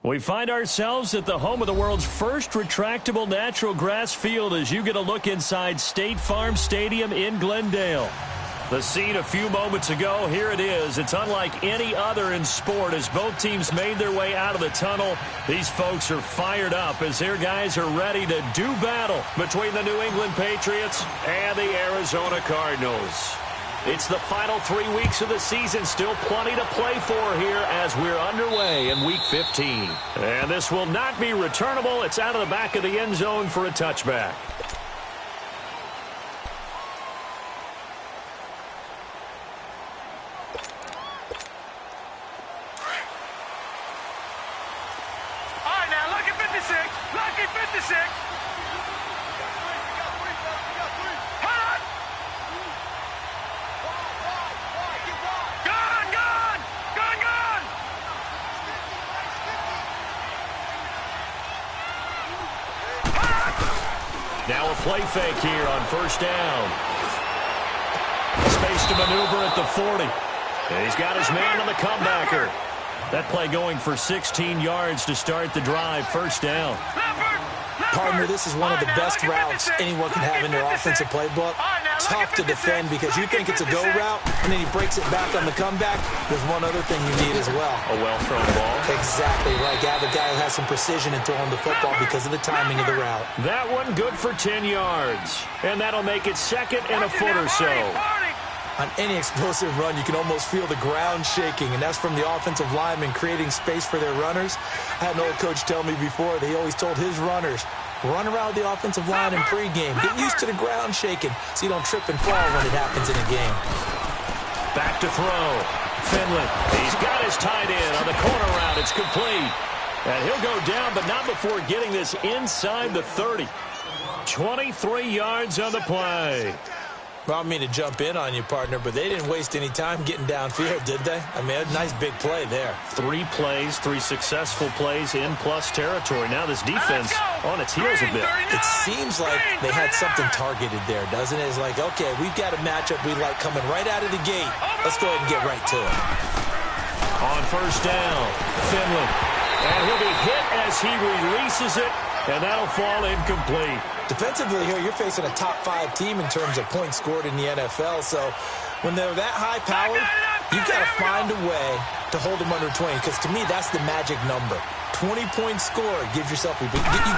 We find ourselves at the home of the world's first retractable natural grass field as you get a look inside State Farm Stadium in Glendale. The scene a few moments ago, here it is. It's unlike any other in sport as both teams made their way out of the tunnel. These folks are fired up as their guys are ready to do battle between the New England Patriots and the Arizona Cardinals. It's the final 3 weeks of the season, still plenty to play for here as we're underway in Week 15. And this will not be returnable. It's out of the back of the end zone for a touchback. All right, now, lucky 56. Lucky 56. Now a play fake here on first down. Space to maneuver at the 40. And he's got his man on the comebacker. That play going for 16 yards to start the drive. First down. Partner, this is one of the best routes anyone can have in their offensive playbook. Tough to defend because you think it's a go route, and then he breaks it back on the comeback. There's one other thing you need as well. A well-thrown ball. Exactly right. Have a guy who has some precision in throwing the football because of the timing of the route. That one good for 10 yards. And that'll make it second and a foot or so. On any explosive run, you can almost feel the ground shaking, and that's from the offensive linemen creating space for their runners. I had an old coach tell me before that he always told his runners, run around the offensive line in pregame. Get used to the ground shaking so you don't trip and fall when it happens in a game. Back to throw. Finley. He's got his tight end on the corner route. It's complete. And he'll go down, but not before getting this inside the 30. 23 yards on the play. Well, I don't mean to jump in on you, partner, but they didn't waste any time getting downfield, did they? I mean, a nice big play there. 3 plays, 3 successful plays in plus territory. Now this defense on its heels a bit. It seems like they had something targeted there, doesn't it? It's like, okay, we've got a matchup we like coming right out of the gate. Let's go ahead and get right to it. On first down, Finley. And he'll be hit as he releases it, and that'll fall incomplete. Defensively here, you're facing a top 5 team in terms of points scored in the NFL. So when they're that high-powered, you've got to find a way to hold them under 20. Because to me, that's the magic number. 20-point score gives yourself you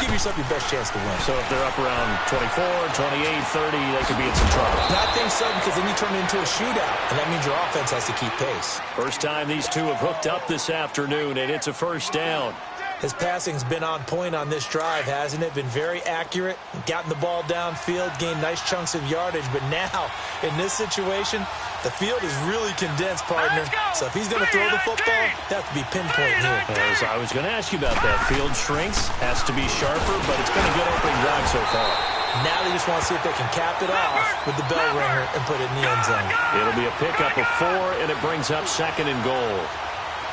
give yourself your best chance to win. So if they're up around 24, 28, 30, they could be in some trouble. I think so, because then you turn it into a shootout, and that means your offense has to keep pace. First time these two have hooked up this afternoon, and it's a first down. His passing's been on point on this drive, hasn't it? Been very accurate, gotten the ball downfield, gained nice chunks of yardage. But now, in this situation, the field is really condensed, partner. So if he's going to throw the football, that have to be pinpoint here. As I was going to ask you about that. Field shrinks, has to be sharper, but it's been a good opening drive so far. Now they just want to see if they can cap it off with the bell ringer and put it in the end zone. It'll be a pickup of 4, and it brings up second and goal.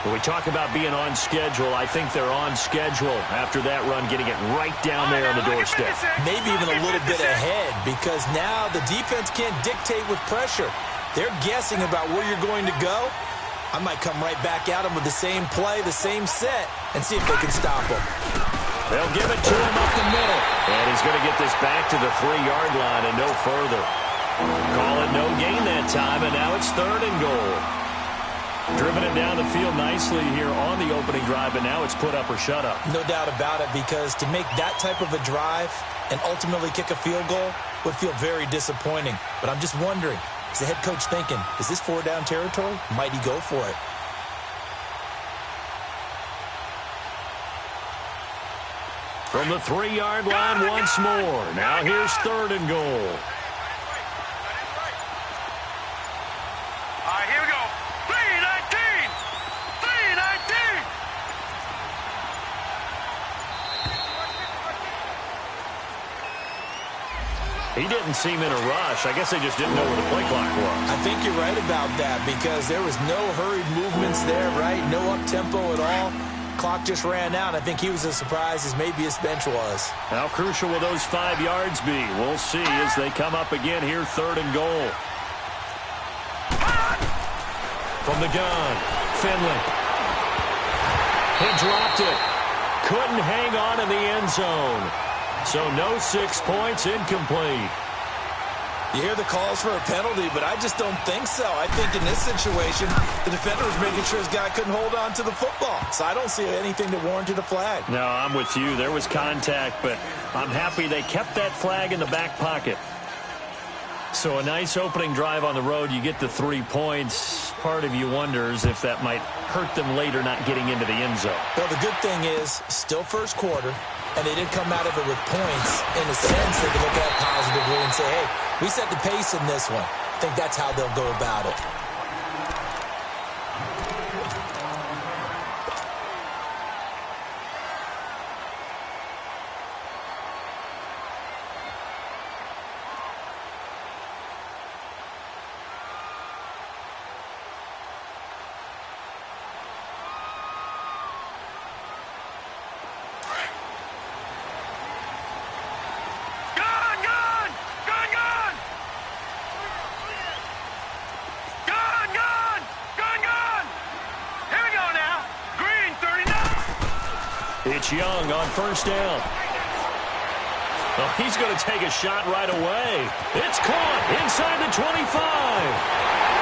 When we talk about being on schedule, I think they're on schedule after that run, getting it right down there on the doorstep. Maybe even a little bit ahead, because now the defense can't dictate with pressure. They're guessing about where you're going to go. I might come right back at them with the same play, the same set, and see if they can stop them. They'll give it to him up the middle. And he's going to get this back to the 3-yard line and no further. Call it no gain that time, and now it's third and goal. Driven it down the field nicely here on the opening drive, and now it's put up or shut up. No doubt about it, because to make that type of a drive and ultimately kick a field goal would feel very disappointing. But I'm just wondering, is the head coach thinking, is this 4-down territory? Might he go for it? From the 3-yard line once more. Now here's third and goal. All right, here we go. 3-19. 3-19. He didn't seem in a rush. I guess they just didn't know where the play clock was. I think you're right about that, because there was no hurried movements there, right? No up-tempo at all. Clock just ran out. I think he was as surprised as maybe his bench was. How crucial will those 5 yards be? We'll see as they come up again here, third and goal. From the gun, Finley. He dropped it. Couldn't hang on in the end zone. So no 6 points, incomplete. You hear the calls for a penalty, but I just don't think so. I think in this situation, the defender was making sure his guy couldn't hold on to the football. So I don't see anything that warranted a flag. No, I'm with you. There was contact, but I'm happy they kept that flag in the back pocket. So a nice opening drive on the road. You get the 3 points. Part of you wonders if that might hurt them later not getting into the end zone. Well, the good thing is, still first quarter, and they did come out of it with points. In a sense, they can look at it positively and say, hey, we set the pace in this one. I think that's how they'll go about it. It's Young on first down. Oh, he's going to take a shot right away. It's caught inside the 25.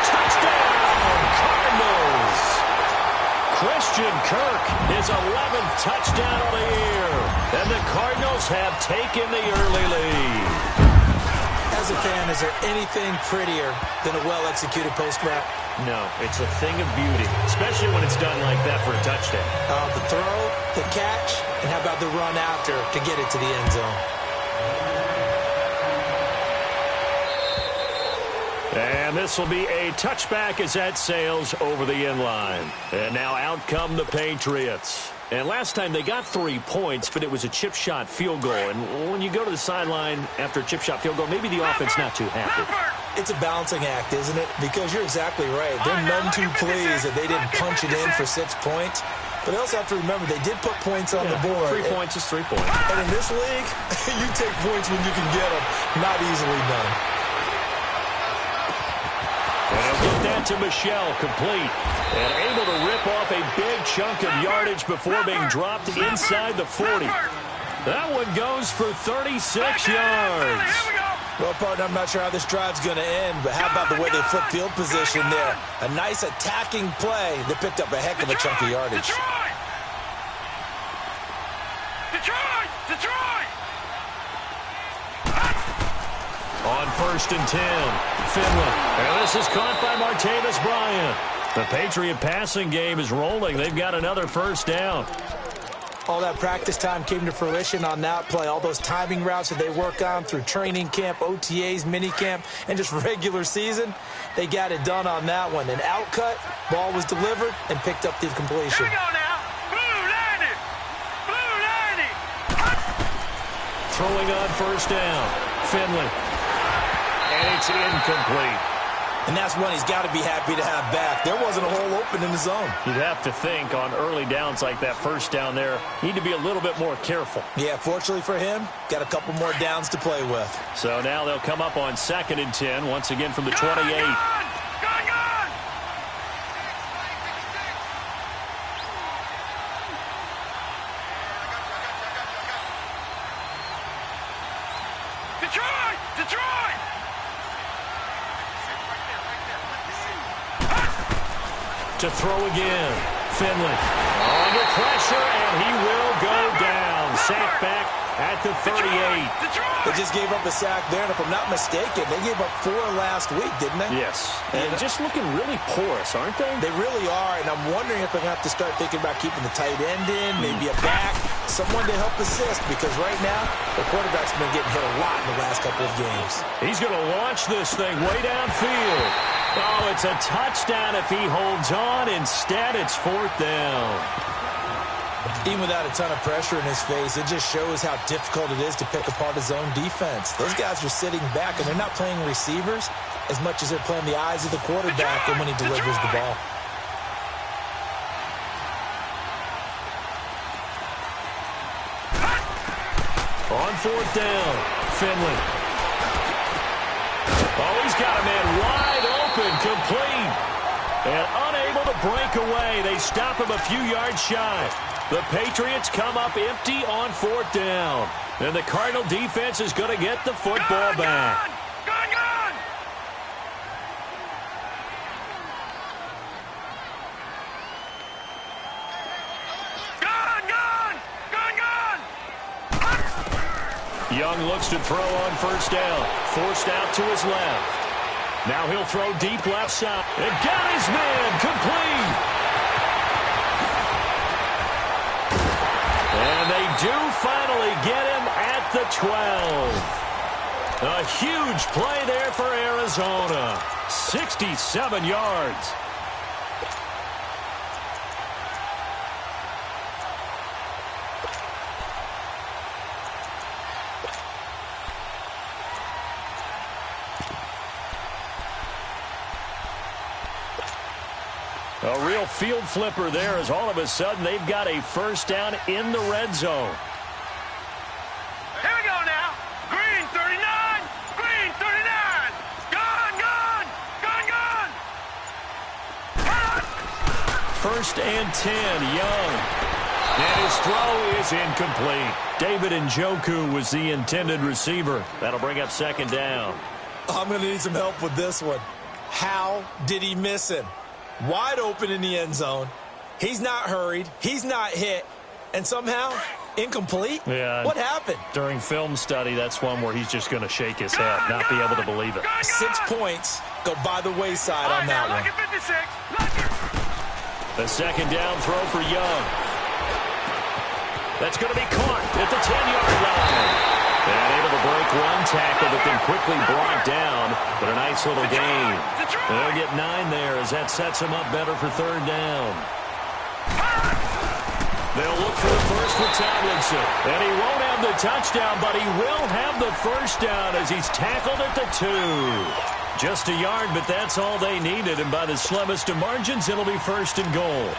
Touchdown, Cardinals. Christian Kirk, his 11th touchdown of the year. And the Cardinals have taken the early lead. As a fan, is there anything prettier than a well-executed post route? No, it's a thing of beauty, especially when it's done like that for a touchdown. The throw, the catch, and how about the run after to get it to the end zone? And this will be a touchback as that sails over the end line. And now out come the Patriots. And last time they got 3 points, but it was a chip shot field goal. And when you go to the sideline after a chip shot field goal, maybe the offense not too happy. It's a balancing act, isn't it? Because you're exactly right. They're none too pleased that they didn't punch it in for 6 points. But they also have to remember they did put points on the board. 3 points is 3 points. And in this league, you take points when you can get them. Not easily done. And he'll get that to Michelle, complete. And able to rip off a big chunk of yardage before being dropped inside the 40. That one goes for 36 yards. Well, partner, I'm not sure how this drive's going to end, but how about the way they flip field position there? A nice attacking play that picked up a heck of a chunk of yardage. Detroit! On first and 10, Finley. And this is caught by Martavis Bryant. The Patriot passing game is rolling. They've got another first down. All that practice time came to fruition on that play. All those timing routes that they work on through training camp, OTAs, minicamp, and just regular season, they got it done on that one. An outcut, ball was delivered, and picked up the completion. Here we go now. Blue landed. Throwing on first down, Finley. And it's incomplete. And that's one he's got to be happy to have back. There wasn't a hole open in the zone. You'd have to think on early downs like that first down there, need to be a little bit more careful. Yeah, fortunately for him, got a couple more downs to play with. So now they'll come up on second and 10, once again from the 28. Gone! Detroit! To throw again, Finley. Under pressure, and he will go down. Sack back at the 38. They just gave up a sack there, and if I'm not mistaken, they gave up 4 last week, didn't they? Yes. And just looking really porous, aren't they? They really are, and I'm wondering if they're going to have to start thinking about keeping the tight end in, maybe a back, someone to help assist, because right now, the quarterback's been getting hit a lot in the last couple of games. He's going to launch this thing way downfield. Oh, it's a touchdown if he holds on. Instead, it's 4th down. Even without a ton of pressure in his face, it just shows how difficult it is to pick apart his own defense. Those guys are sitting back, and they're not playing receivers as much as they're playing the eyes of the quarterback and when he delivers the ball. On 4th down, Finley. Oh, he's got a man wide open, complete. And unable to breakaway. They stop him a few yards shy. The Patriots come up empty on 4th down. And the Cardinal defense is going to get the football back. Young looks to throw on 1st down. Forced out to his left. Now he'll throw deep left side. And got his man complete. And they do finally get him at the 12. A huge play there for Arizona. 67 yards. A real field flipper there as all of a sudden they've got a 1st down in the red zone. Here we go now. Green 39. Green 39. Gone. 1st and 10, Young. And his throw is incomplete. David Njoku was the intended receiver. That'll bring up 2nd down. I'm going to need some help with this one. How did he miss him? Wide open in the end zone. He's not hurried. He's not hit. And somehow, incomplete? Yeah. What happened? During film study, that's one where he's just going to shake his head, not be able to believe it. 6 points go by the wayside on that one. The 2nd down throw for Young. That's going to be caught at the 10-yard line. And able to break one tackle, but then quickly brought down. But a nice little gain. They'll get 9 there as that sets them up better for 3rd down. They'll look for the first with Tomlinson. And he won't have the touchdown, but he will have the 1st down as he's tackled at the 2. Just a yard, but that's all they needed. And by the slimmest of margins, it'll be 1st and goal.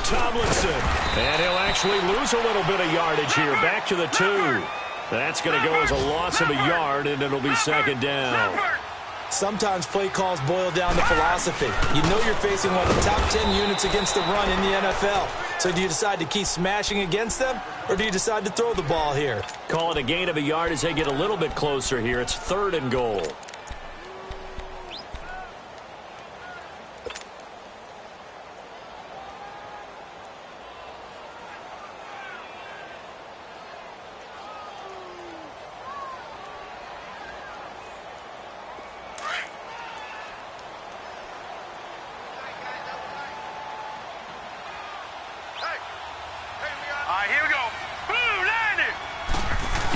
Tomlinson, and he'll actually lose a little bit of yardage here. Back to the 2. That's going to go as a loss of a yard, and it'll be 2nd down. Sometimes play calls boil down to philosophy. You know you're facing one of the top 10 units against the run in the NFL. So do you decide to keep smashing against them, or do you decide to throw the ball here? Call it a gain of a yard as they get a little bit closer here. It's 3rd and goal.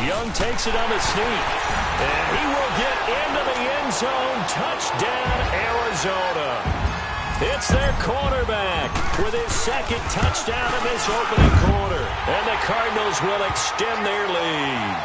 Young takes it on the sneak. And he will get into the end zone. Touchdown, Arizona. It's their quarterback with his 2nd touchdown of this opening quarter. And the Cardinals will extend their lead.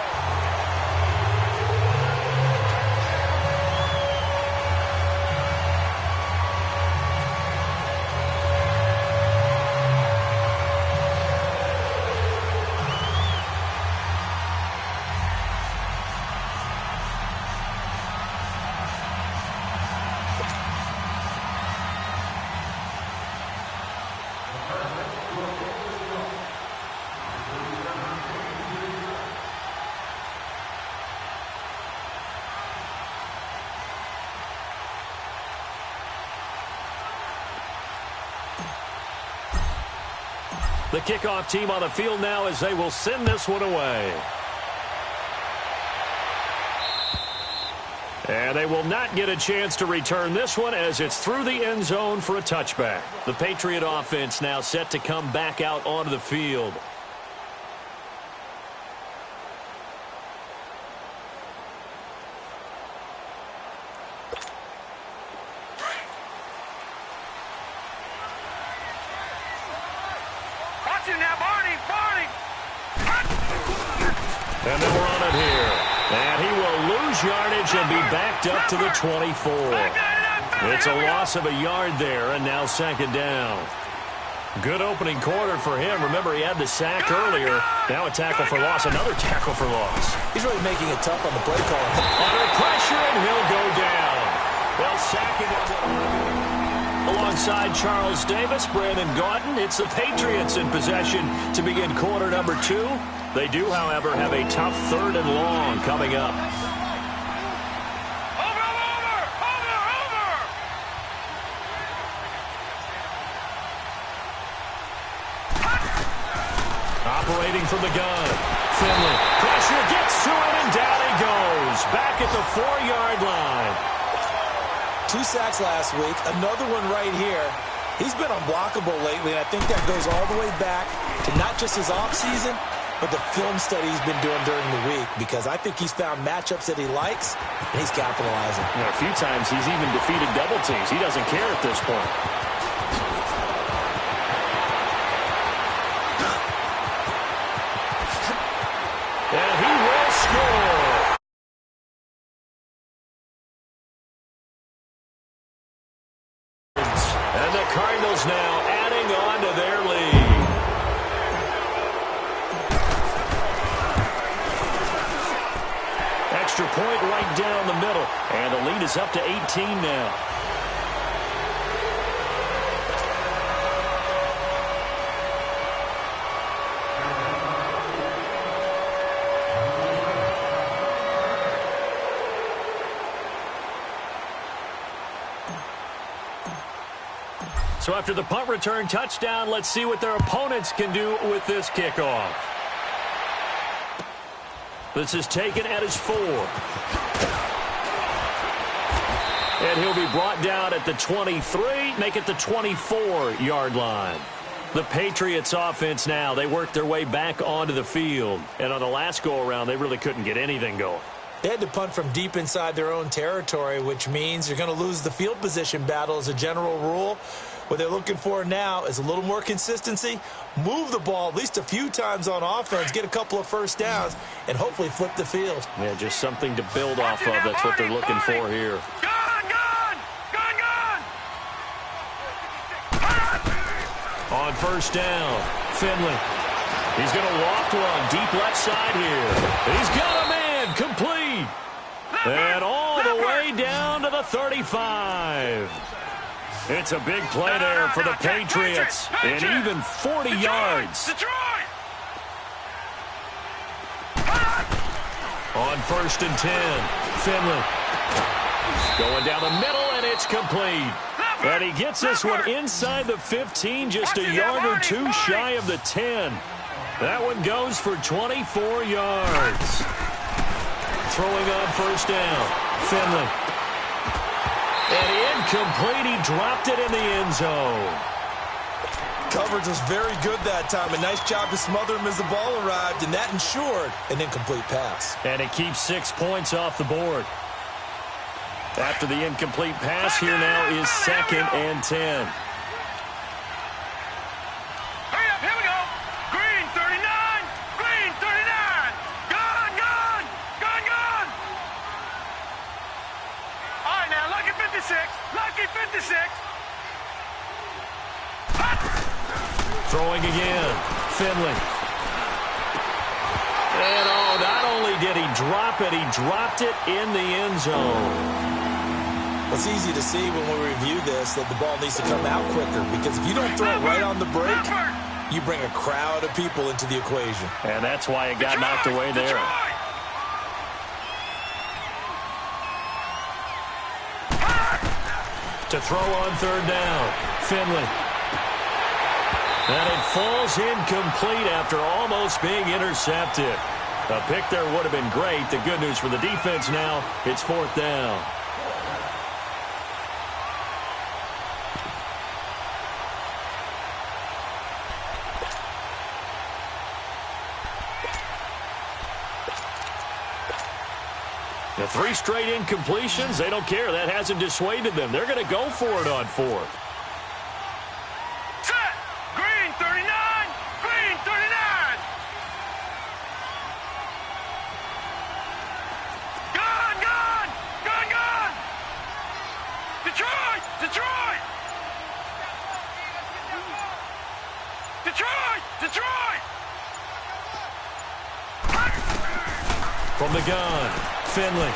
The kickoff team on the field now as they will send this one away. And they will not get a chance to return this one as it's through the end zone for a touchback. The Patriot offense now set to come back out onto the field. Now, Barney! And they'll run it here. And he will lose yardage and be backed up to the 24. It's a loss of a yard there, and now second down. Good opening quarter for him. Remember, he had the sack earlier. Now a tackle for loss, another tackle for loss. He's really making it tough on the play call. Under pressure, and he'll go down. They'll sack him alongside Charles Davis, Brandon Gaudin. It's the Patriots in possession to begin quarter number 2. They do, however, have a tough 3rd and long coming up. Operating from the gun. Finley. Pressure gets to it, and down he goes. Back at the 4-yard line. 2 sacks last week. Another one right here. He's been unblockable lately, and I think that goes all the way back to not just his offseason, but the film study he's been doing during the week, because I think he's found matchups that he likes, and he's capitalizing. A few times he's even defeated double teams. He doesn't care at this point. And he will score. And the Cardinals now adding on to their lead. Extra point right down the middle. And the lead is up to 18 now. So after the punt return touchdown, let's see what their opponents can do with this kickoff. This is taken at his 4. And he'll be brought down at the 23, make it the 24-yard line. The Patriots offense now, they work their way back onto the field. And on the last go-around, they really couldn't get anything going. They had to punt from deep inside their own territory, which means you're going to lose the field position battle as a general rule. What they're looking for now is a little more consistency, move the ball at least a few times on offense, get a couple of first downs, and hopefully flip the field. Yeah, just something to build off of. That's what they're looking for here. On first down, Finley. He's going to loft one deep left side here. He's got a man complete. And all the way down to the 35. It's a big play there for the Patriots. And even 40 yards. On first and 10, Finley. Going down the middle, and it's complete. And he gets this one inside the 15, just a yard or 2 shy of the 10. That one goes for 24 yards. Throwing on first down, Finley. And incomplete, he dropped it in the end zone. Coverage was very good that time. A nice job to smother him as the ball arrived, and that ensured an incomplete pass. And it keeps 6 points off the board. After the incomplete pass, here now is second and 10. Hurry up, here we go. Green 39, green 39. Gone, gone, gone, gone. All right, now, lucky 56, lucky 56. Throwing again, Finley. And not only did he drop it, he dropped it in the end zone. It's easy to see when we review this that the ball needs to come out quicker, because if you don't throw it right on the break, you bring a crowd of people into the equation. And that's why it got knocked away there. To throw on third down, Finley. And it falls incomplete after almost being intercepted. A pick there would have been great. The good news for the defense now, it's fourth down. The 3 straight incompletions, they don't care. That hasn't dissuaded them. They're going to go for it on fourth. Set. Green 39, green 39. Detroit! Detroit! Detroit! Detroit! From the gun, Finley.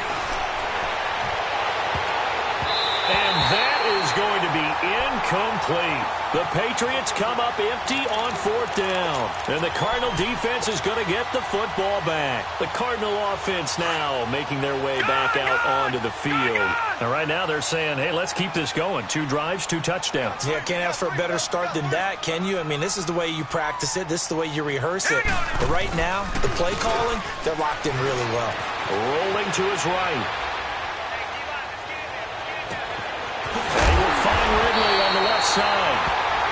And that is going to be incomplete. The Patriots come up empty on 4th down. And the Cardinal defense is going to get the football back. The Cardinal offense now making their way back out onto the field. And right now they're saying, hey, let's keep this going. 2 drives, 2 touchdowns. Yeah, can't ask for a better start than that, can you? I mean, this is the way you practice it. This is the way you rehearse it. But right now, the play calling, they're locked in really well. Rolling to his right. And he will find Ridley on the left side.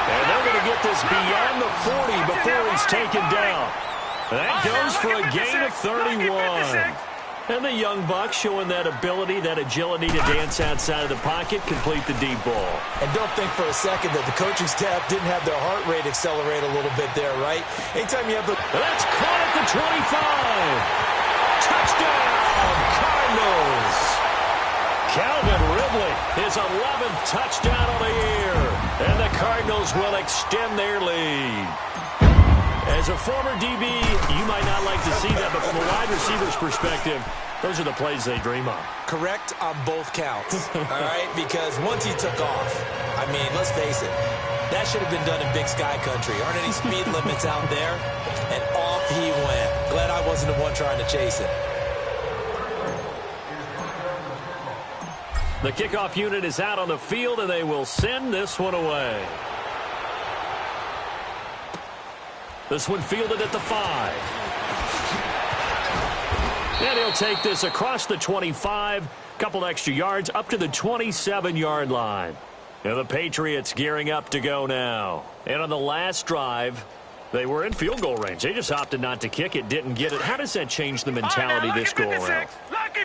And they're going to get this beyond the 40 before he's taken down. That goes for a gain of 31. And the young buck showing that ability, that agility to dance outside of the pocket, complete the deep ball. And don't think for a second that the coaching staff didn't have their heart rate accelerate a little bit there, right? Anytime you have the... That's caught at the 25. Touchdown, Cardinals. Calvin Ridley, his 11th touchdown of the year. And the Cardinals will extend their lead. As a former DB, you might not like to see that, but from a wide receiver's perspective, those are the plays they dream of. Correct on both counts, all right? Because once he took off, I mean, let's face it, that should have been done in Big Sky Country. Aren't any speed limits out there? And off he went. Glad I wasn't the one trying to chase it. The kickoff unit is out on the field, and they will send this one away. This one fielded at the 5. And he'll take this across the 25, couple extra yards, up to the 27-yard line. And the Patriots gearing up to go now. And on the last drive, they were in field goal range. They just opted not to kick it, didn't get it. How does that change the mentality this go-around?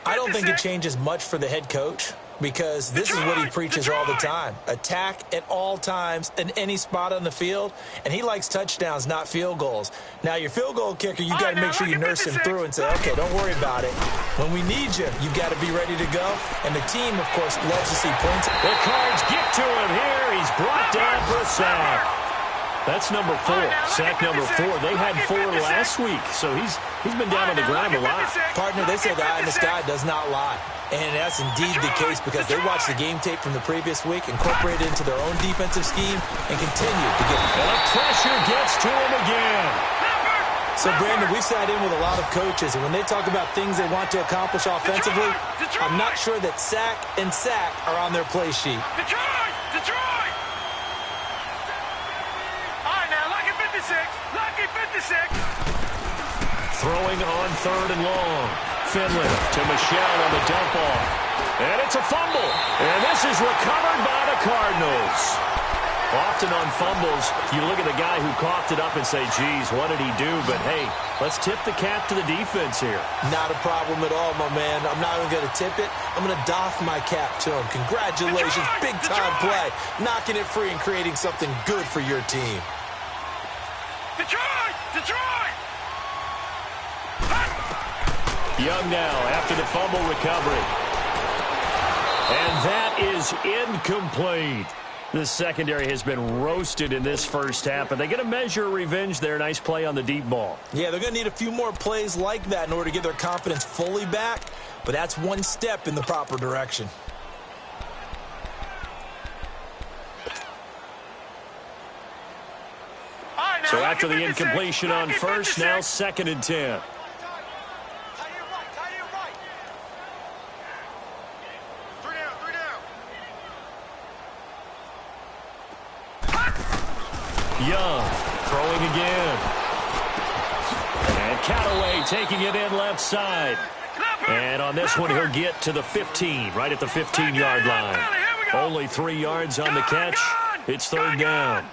I don't think it changes much for the head coach, because this is what he preaches all the time. Attack at all times in any spot on the field, and he likes touchdowns, not field goals. Now, your field goal kicker, you got to make sure you nurse him through and say, okay, don't worry about it. When we need you, you got to be ready to go. And the team, of course, loves to see points. The Cards get to him here. He's brought down for a sack. That's number 4, sack number 4. They had 4 last week, so he's been down on the ground a lot. Partner, they say the eye in the sky does not lie. And that's indeed the case, because they watched the game tape from the previous week, incorporate it into their own defensive scheme, and continue to get... And the pressure gets to him again. So, Brandon, we've sat in with a lot of coaches, and when they talk about things they want to accomplish offensively, I'm not sure that sack and sack are on their play sheet. Detroit! All right, now, lucky 56. Throwing on 3rd and long. Finley to Michelle on the dump off. And it's a fumble. And this is recovered by the Cardinals. Often on fumbles, you look at the guy who coughed it up and say, geez, what did he do? But, hey, let's tip the cap to the defense here. Not a problem at all, my man. I'm not even going to tip it. I'm going to doff my cap to him. Congratulations. Big-time play. Knocking it free and creating something good for your team. Detroit! Young now after the fumble recovery. And that is incomplete. The secondary has been roasted in this first half, and they get a measure of revenge there. Nice play on the deep ball. Yeah, they're going to need a few more plays like that in order to get their confidence fully back, but that's one step in the proper direction. So after the incompletion on first, now 2nd and 10. Young throwing again. And Callaway taking it in left side. And on this one, he'll get to the 15, right at the 15-yard line. Only 3 yards on the catch. It's 3rd down.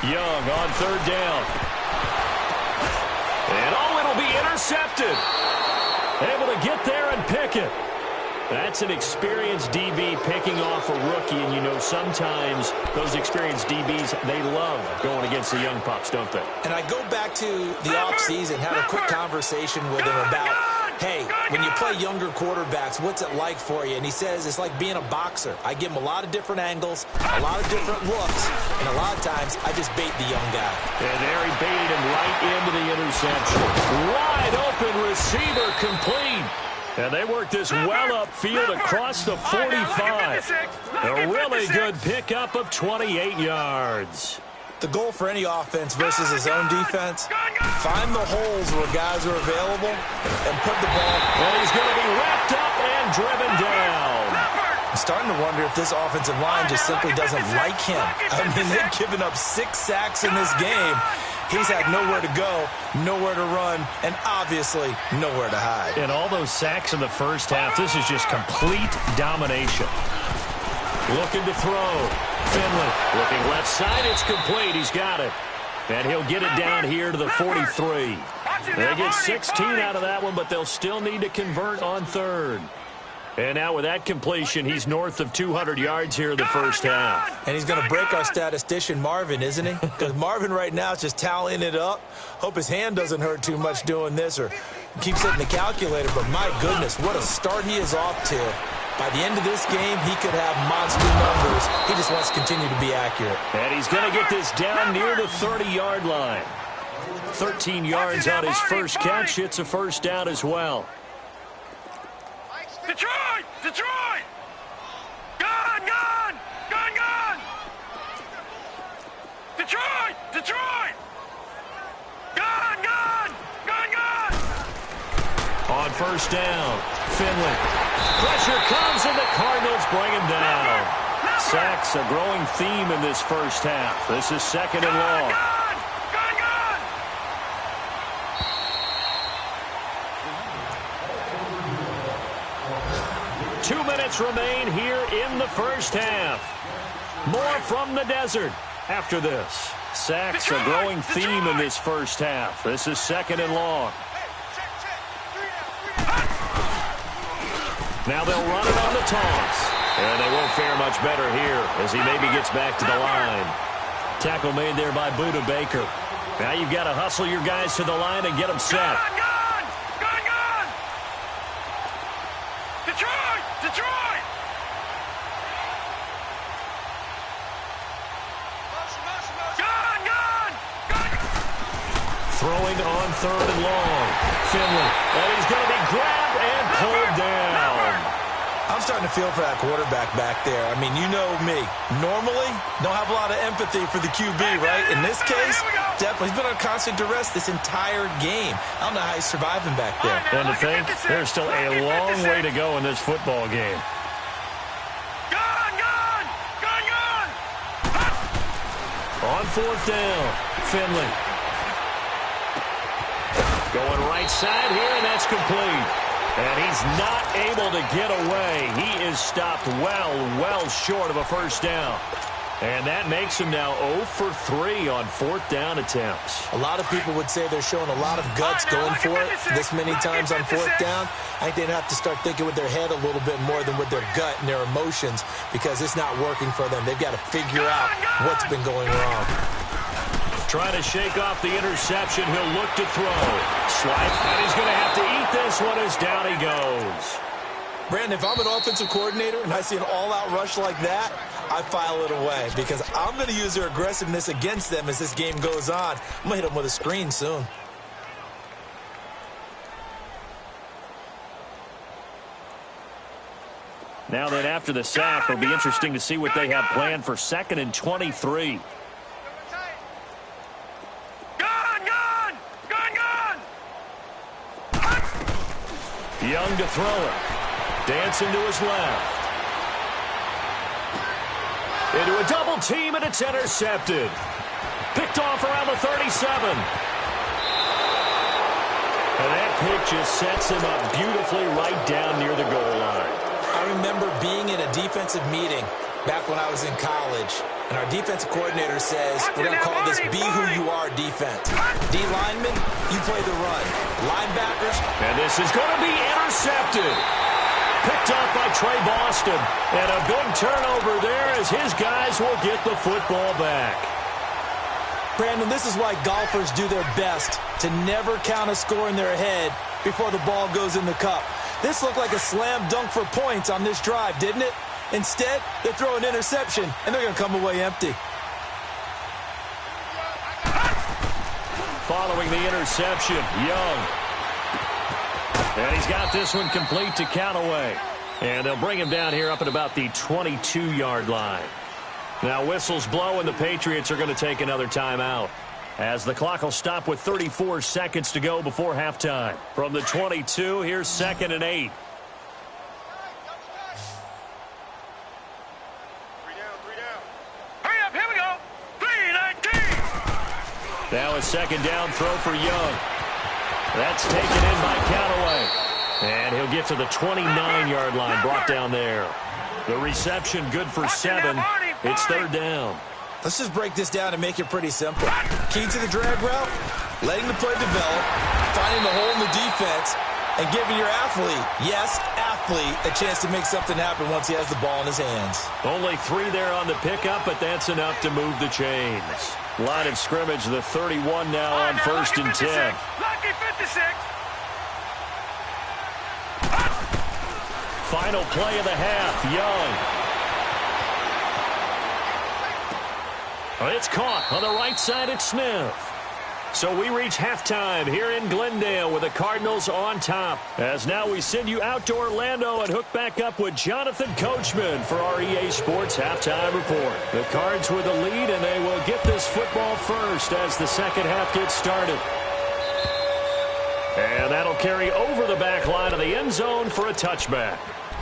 Young on 3rd down. And it'll be intercepted. Able to get there and pick it. That's an experienced DB picking off a rookie, and you know sometimes those experienced DBs, they love going against the young pups, don't they? And I go back to the offseason, had a quick conversation with him about hey, when you play younger quarterbacks, what's it like for you? And he says it's like being a boxer. I give him a lot of different angles, a lot of different looks, and a lot of times I just bait the young guy. And there he baited him right into the interception. Wide open receiver complete. And they work this well upfield across the 45. A really good pickup of 28 yards. The goal for any offense versus his own defense, find the holes where guys are available and put the ball. And he's going to be wrapped up and driven down. I'm starting to wonder if this offensive line just simply doesn't like him. I mean, they've given up 6 sacks in this game. He's had nowhere to go, nowhere to run, and obviously nowhere to hide. And all those sacks in the first half, this is just complete domination. Looking to throw. Finley looking left side. It's complete. He's got it. And he'll get it down here to the 43. They get 16 out of that one, but they'll still need to convert on third. And now with that completion, he's north of 200 yards here in the first half. And he's going to break our statistician, Marvin, isn't he? Because Marvin right now is just tallying it up. Hope his hand doesn't hurt too much doing this or keeps hitting the calculator. But my goodness, what a start he is off to. By the end of this game, he could have monster numbers. He just wants to continue to be accurate. And he's going to get this down near the 30-yard line. 13 yards on his first catch. It's a first down as well. Detroit! Detroit! Gun! Gun! Gun! Gun! Detroit! Detroit! Gun! Gun! Gun! Gun! On first down, Finley. Pressure comes and the Cardinals bring him down. Sacks a growing theme in this first half. This is second and long. 2 minutes remain here in the first half. More from the desert after this. Sacks a growing theme in this first half. This is second and long. Now they'll run it on the toss. And they won't fare much better here as he maybe gets back to the line. Tackle made there by Budda Baker. Now you've got to hustle your guys to the line and get them set. Detroit! Detroit! Gun! Gun! Gun! Throwing on third and long. Finley. And he's going to be grabbed and pulled down. I'm starting to feel for that quarterback back there. I mean, you know me. Normally, don't have a lot of empathy for the QB, right? In this case, definitely. He's been on constant duress this entire game. I don't know how he's surviving back there. And to think, there's still a long way to go in this football game. Gun! Gun! Gun! Gun! On fourth down, Finley. Going right side here, and that's complete. And he's not able to get away. He is stopped well short of a first down. And that makes him now 0 for 3 on fourth down attempts. A lot of people would say they're showing a lot of guts going for it this many times on fourth down. I think they'd have to start thinking with their head a little bit more than with their gut and their emotions because it's not working for them. They've got to figure out what's been going wrong. Trying to shake off the interception. He'll look to throw. Swipe, and he's going to have to eat this one as down he goes. Brandon, if I'm an offensive coordinator and I see an all-out rush like that, I file it away because I'm going to use their aggressiveness against them as this game goes on. I'm going to hit them with a screen soon. Now then, after the sack, it'll be interesting to see what they have planned for 2nd and 23. Young to throw it. Dancing to his left. Into a double team, and it's intercepted. Picked off around the 37. And that pick just sets him up beautifully right down near the goal line. I remember being in a defensive meeting back when I was in college, and our defensive coordinator says, we're going to call this Be Who You Are defense. D linemen, you play the run. Linebackers. And this is going to be intercepted. Picked off by Trey Boston. And a big turnover there as his guys will get the football back. Brandon, this is why golfers do their best to never count a score in their head before the ball goes in the cup. This looked like a slam dunk for points on this drive, didn't it? Instead, they throw an interception, and they're going to come away empty. Following the interception, Young. And he's got this one complete to count away. And they'll bring him down here up at about the 22-yard line. Now whistles blow, and the Patriots are going to take another timeout, as the clock will stop with 34 seconds to go before halftime. From the 22, here's 2nd and 8. Hurry up, here we go. 3-19. Now a 2nd down throw for Young. That's taken in by Callaway. And he'll get to the 29-yard line, brought down there. The reception good for 7. It's 3rd down. Let's just break this down and make it pretty simple. Key to the drag route, letting the play develop, finding the hole in the defense, and giving your athlete, yes, athlete, a chance to make something happen once he has the ball in his hands. Only 3 there on the pickup, but that's enough to move the chains. Line of scrimmage, the 31 now on 1st and 10. Lucky 56. Final play of the half, Young. It's caught on the right side at Smith. So we reach halftime here in Glendale with the Cardinals on top. As now we send you out to Orlando and hook back up with Jonathan Coachman for our EA Sports Halftime Report. The Cards with the lead, and they will get this football first as the second half gets started. And that'll carry over the back line of the end zone for a touchback.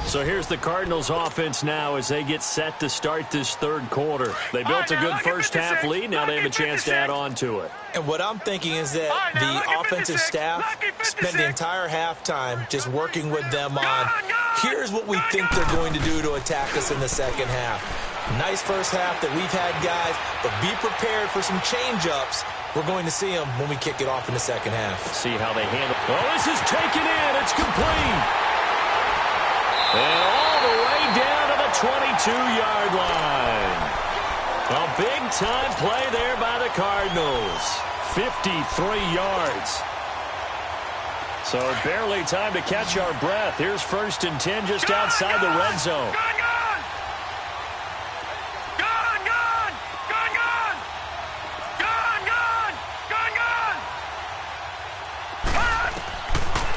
So here's the Cardinals offense now as they get set to start this 3rd quarter. They built a good first half lead. Now they have a chance to add on to it. And what I'm thinking is that the offensive staff spent the entire halftime just working with them on, here's what we think they're going to do to attack us in the second half. Nice first half that we've had, guys, but be prepared for some change-ups. We're going to see them when we kick it off in the second half. See how they handle. Oh, this is taken in. It's complete. And all the way down to the 22-yard line. A big-time play there by the Cardinals. 53 yards. So barely time to catch our breath. Here's 1st and 10 just outside the red zone.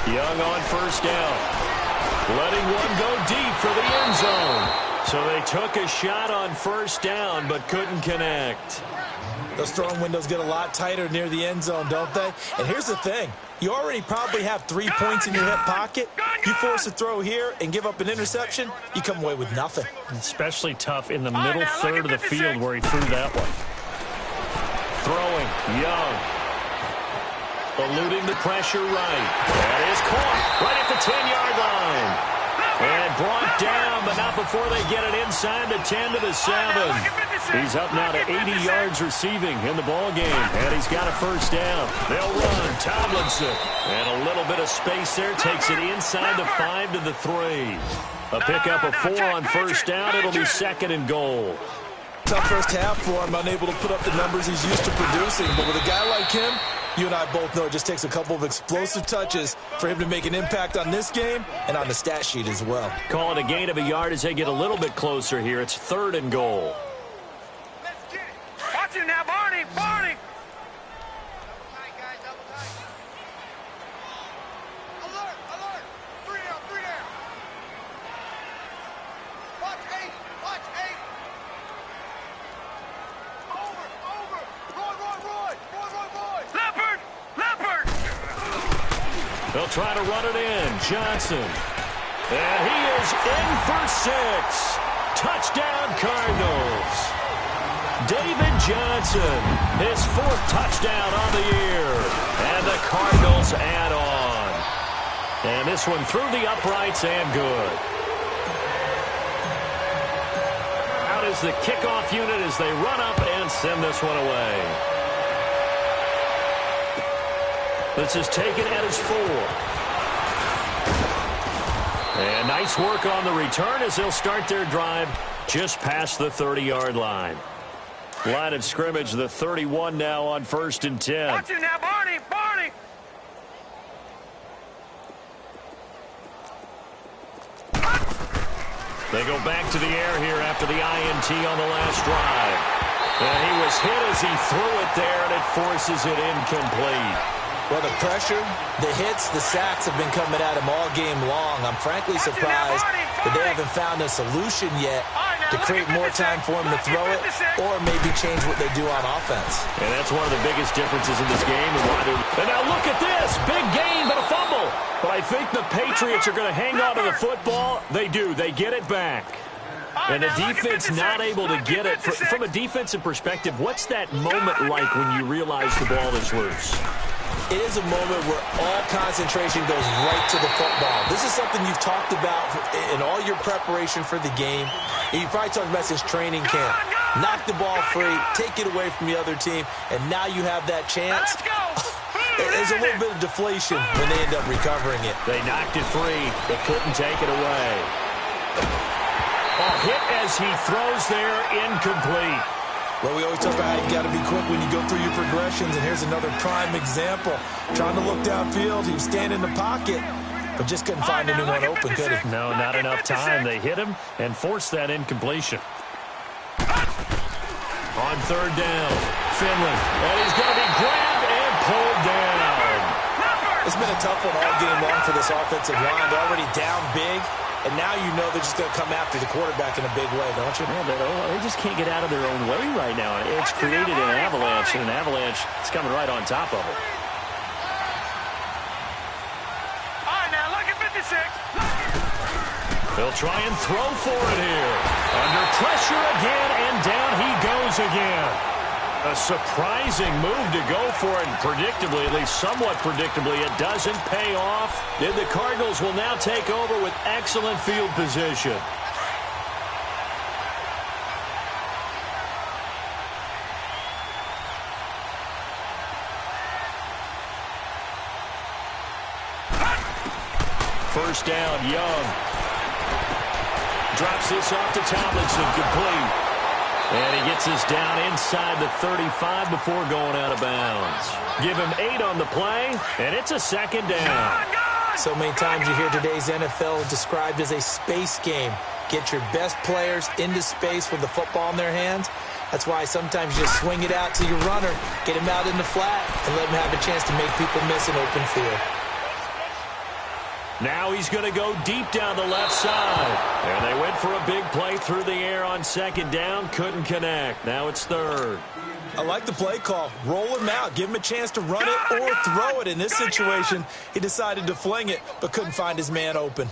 Young on 1st down. Letting one go deep for the end zone. So they took a shot on 1st down, but couldn't connect. Those throwing windows get a lot tighter near the end zone, don't they? And here's the thing. You already probably have 3 points in your hip pocket. You force a throw here and give up an interception, you come away with nothing. Especially tough in the middle third of the field where he threw that one. Throwing, Young. Eluding the pressure right. That is caught right at the 10-yard line. And brought down, but not before they get it inside the 10 to the 7. He's up now to 80 yards receiving in the ball game, and he's got a 1st down. They'll run Tomlinson. And a little bit of space there takes it inside the 5 to the 3. A pickup of 4 on 1st down. It'll be 2nd and goal. Tough first half for him, unable to put up the numbers he's used to producing. But with a guy like him, you and I both know it just takes a couple of explosive touches for him to make an impact on this game and on the stat sheet as well. Call it a gain of a yard as they get a little bit closer here. It's 3rd and goal. Watch it now, Barney. Barney. Alert, alert. 3 down, 3 down. Watch 8, watch 8. Over. Roy. Leopard. They'll try to run it in. Johnson. And he is in for 6. Touchdown, Cardinals. David Johnson, his 4th touchdown on the year. And the Cardinals add on. And this one through the uprights and good. Out is the kickoff unit as they run up and send this one away. This is taken at his 4. And nice work on the return as they'll start their drive just past the 30-yard line. Line of scrimmage, the 31 now on 1st and 10. Watch it now, Barney. Barney. They go back to the air here after the INT on the last drive. And he was hit as he threw it there, and it forces it incomplete. Well, the pressure, the hits, the sacks have been coming at him all game long. I'm frankly surprised that they haven't found a solution yet to create more time for him to throw it or maybe change what they do on offense. And that's one of the biggest differences in this game. And now look at this. Big gain, but a fumble. But I think the Patriots are going to hang on to the football. They do. They get it back. And the defense not able to get it. From a defensive perspective, what's that moment like when you realize the ball is loose? It is a moment where all concentration goes right to the football. This is something you've talked about in all your preparation for the game. And you probably talked about since training camp. Knock the ball free, take it away from the other team, and now you have that chance. There's a little bit of deflation when they end up recovering it. They knocked it free, but couldn't take it away. Hit as he throws there, incomplete. Well, we always talk about how you got to be quick when you go through your progressions, and here's another prime example. Trying to look downfield, he was standing in the pocket, but just couldn't find anyone open, could he? No, not enough time. They hit him and forced that incompletion. On 3rd down, Finley, and he's going to be grabbed and pulled down. It's been a tough one all game long for this offensive line. They're already down big. And now you know they're just going to come after the quarterback in a big way, don't you? Well, they just can't get out of their own way right now. It's created an avalanche, and an avalanche is coming right on top of it. All right, now look at 56. They'll try and throw for it here. Under pressure again, and down he goes again. A surprising move to go for it, and predictably, at least somewhat predictably, it doesn't pay off. Then the Cardinals will now take over with excellent field position. First down, Young. Drops this off to Tomlinson, complete. And he gets us down inside the 35 before going out of bounds. Give him 8 on the play, and it's a 2nd down. So many times you hear today's NFL described as a space game. Get your best players into space with the football in their hands. That's why sometimes you just swing it out to your runner, get him out in the flat, and let him have a chance to make people miss an open field. Now he's going to go deep down the left side. And they went for a big play through the air on 2nd down. Couldn't connect. Now it's 3rd. I like the play call. Roll him out. Give him a chance to run it or throw it. In this situation, he decided to fling it, but couldn't find his man open.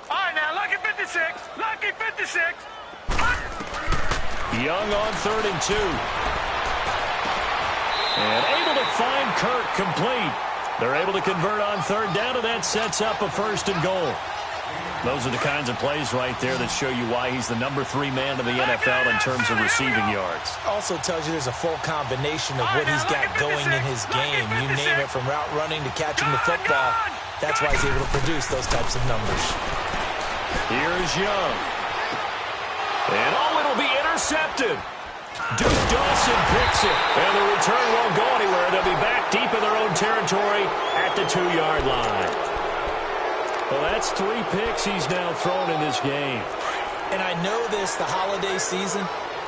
All right, now lucky 56. Lucky 56. Young on 3rd and 2. And able to find Kirk, complete. They're able to convert on 3rd down, and that sets up a 1st and goal. Those are the kinds of plays right there that show you why he's the number 3 man in the NFL in terms of receiving yards. Also tells you there's a full combination of what he's got going in his game. You name it, from route running to catching the football. That's why he's able to produce those types of numbers. Here's Young. And it'll be intercepted. Duke Dawson picks it, and the return won't go anywhere. They'll be back deep in their own territory at the 2-yard line. Well, that's 3 picks he's now thrown in this game. And I know this, the holiday season,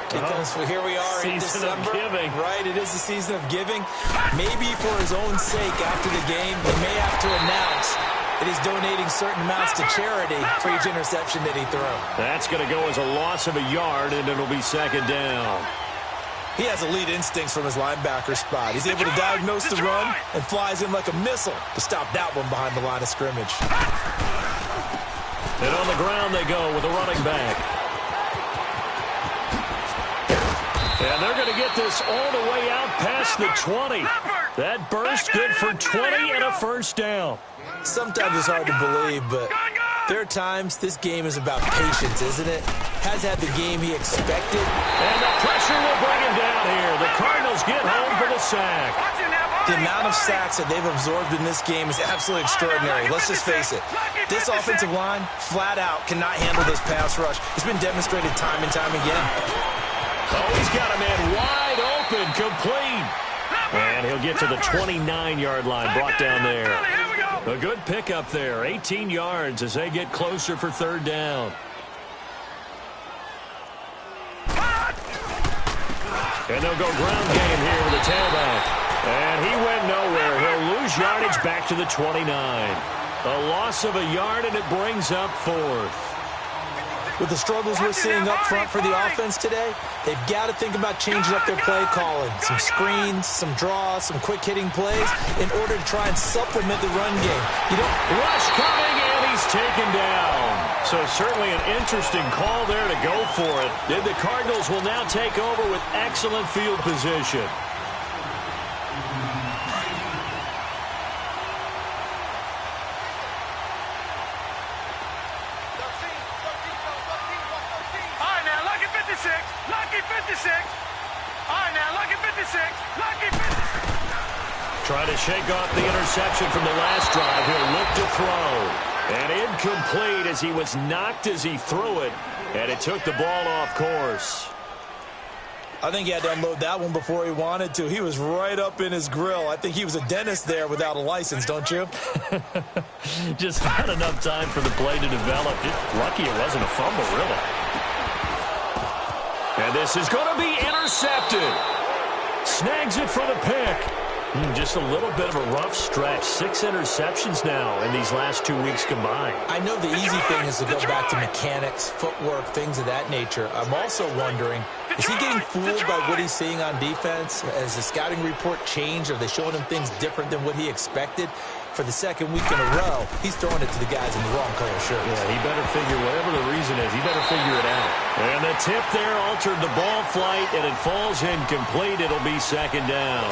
because here we are in December. Season of giving. Right, it is the season of giving. Maybe for his own sake after the game, he may have to announce that he's donating certain amounts to charity for each interception that he throws. That's going to go as a loss of a yard, and it'll be 2nd down. He has elite instincts from his linebacker spot. He's able to diagnose the run and flies in like a missile to stop that one behind the line of scrimmage. And on the ground they go with a running back. And they're going to get this all the way out past the 20. That burst good for 20 and a 1st down. Sometimes it's hard to believe, but there are times this game is about patience, isn't it? Has had the game he expected. And the pressure will bring him down here. The Cardinals get home for the sack. The amount of sacks that they've absorbed in this game is absolutely extraordinary. Let's just face it. This offensive line, flat out, cannot handle this pass rush. It's been demonstrated time and time again. Oh, he's got a man wide open, complete. And he'll get to the 29-yard line, brought down there. A good pickup there, 18 yards as they get closer for third down. And they'll go ground game here with the tailback. And he went nowhere. He'll lose yardage back to the 29. A loss of a yard, and it brings up fourth. With the struggles we're seeing up front for the offense today, they've got to think about changing up their play calling. Some screens, some draws, some quick-hitting plays in order to try and supplement the run game. You don't rush coming, and he's taken down. So certainly an interesting call there to go for it. And the Cardinals will now take over with excellent field position. Trying to shake off the interception from the last drive. He'll look to throw. And incomplete as he was knocked as he threw it. And it took the ball off course. I think he had to unload that one before he wanted to. He was right up in his grill. I think he was a dentist there without a license, don't you? Just not enough time for the play to develop. Just lucky it wasn't a fumble, really. And this is going to be intercepted. Snags it for the pick. Just a little bit of a rough stretch. 6 interceptions now in these last 2 weeks combined. I know the easy thing is to go back to mechanics, footwork, things of that nature. I'm also wondering, is he getting fooled by what he's seeing on defense? Has the scouting report changed? Are they showing him things different than what he expected? For the second week in a row, he's throwing it to the guys in the wrong color shirts. Yeah, he better figure, whatever the reason is, he better figure it out. And the tip there altered the ball flight, and it falls incomplete. It'll be second down.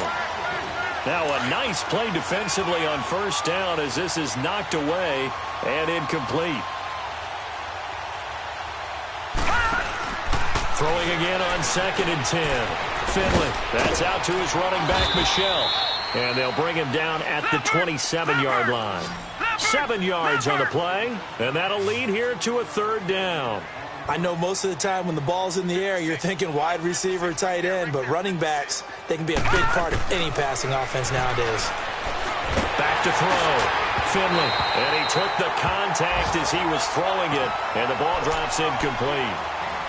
Now a nice play defensively on first down as this is knocked away and incomplete. Throwing again on 2nd and 10. Finley, that's out to his running back, Michelle. And they'll bring him down at the 27-yard line. 7 yards on the play, and that'll lead here to a third down. I know most of the time when the ball's in the air, you're thinking wide receiver, tight end, but running backs, they can be a big part of any passing offense nowadays. Back to throw. Finley, and he took the contact as he was throwing it, and the ball drops incomplete.